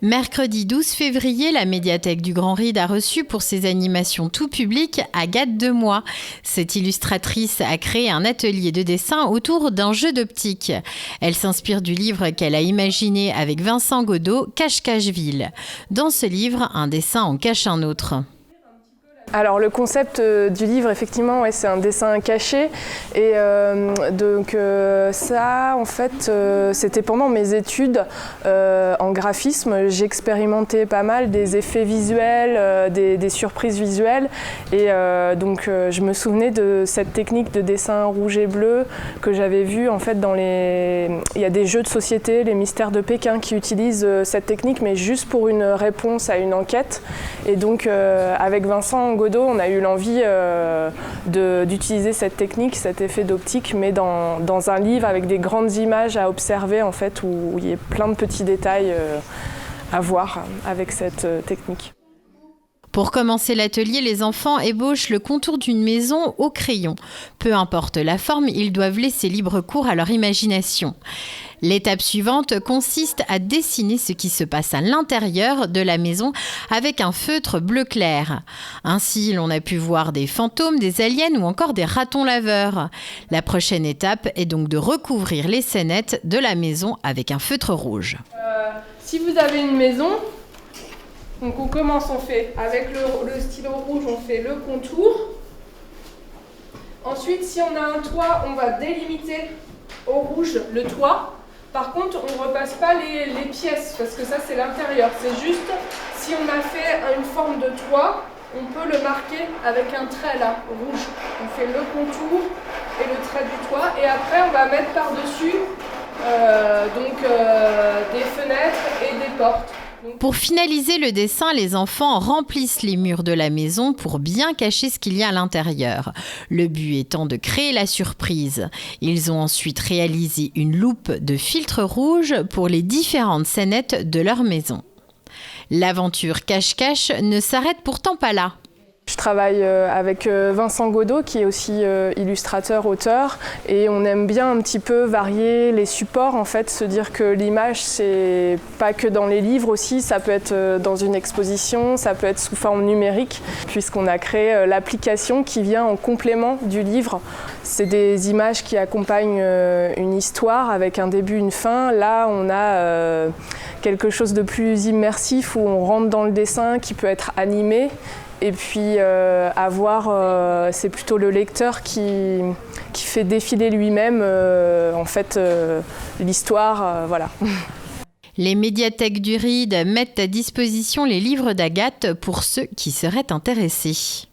Mercredi 12 février, la médiathèque du Grand Ride a reçu pour ses animations tout public Agathe Demoy. Cette illustratrice a créé un atelier de dessin autour d'un jeu d'optique. Elle s'inspire du livre qu'elle a imaginé avec Vincent Godot, Cache-Cacheville. Dans ce livre, un dessin en cache un autre. Alors le concept du livre, effectivement, c'est un dessin caché et ça, en fait, c'était pendant mes études en graphisme. J'expérimentais pas mal des effets visuels, des surprises visuelles et je me souvenais de cette technique de dessin rouge et bleu que j'avais vue en fait il y a des jeux de société, les mystères de Pékin qui utilisent cette technique mais juste pour une réponse à une enquête et donc avec Vincent Godot, on a eu l'envie d'utiliser cette technique, cet effet d'optique, mais dans un livre avec des grandes images à observer, en fait, où il y a plein de petits détails à voir avec cette technique. Pour commencer l'atelier, les enfants ébauchent le contour d'une maison au crayon. Peu importe la forme, ils doivent laisser libre cours à leur imagination. L'étape suivante consiste à dessiner ce qui se passe à l'intérieur de la maison avec un feutre bleu clair. Ainsi, l'on a pu voir des fantômes, des aliens ou encore des ratons laveurs. La prochaine étape est donc de recouvrir les scénettes de la maison avec un feutre rouge. Si vous avez une maison, donc on commence, on fait avec le stylo rouge, on fait le contour. Ensuite, si on a un toit, on va délimiter au rouge le toit. Par contre, on ne repasse pas les pièces, parce que ça, c'est l'intérieur. C'est juste, si on a fait une forme de toit, on peut le marquer avec un trait là, rouge. On fait le contour et le trait du toit. Et après, on va mettre par-dessus des fenêtres et des portes. Pour finaliser le dessin, les enfants remplissent les murs de la maison pour bien cacher ce qu'il y a à l'intérieur. Le but étant de créer la surprise. Ils ont ensuite réalisé une loupe de filtre rouge pour les différentes scénettes de leur maison. L'aventure cache-cache ne s'arrête pourtant pas là. Je travaille avec Vincent Godot qui est aussi illustrateur, auteur et on aime bien un petit peu varier les supports en fait, se dire que l'image c'est pas que dans les livres aussi, ça peut être dans une exposition, ça peut être sous forme numérique puisqu'on a créé l'application qui vient en complément du livre. C'est des images qui accompagnent une histoire avec un début, une fin. Là on a quelque chose de plus immersif où on rentre dans le dessin qui peut être animé. Et puis c'est plutôt le lecteur qui fait défiler lui-même l'histoire. Voilà. Les médiathèques du Ride mettent à disposition les livres d'Agathe pour ceux qui seraient intéressés.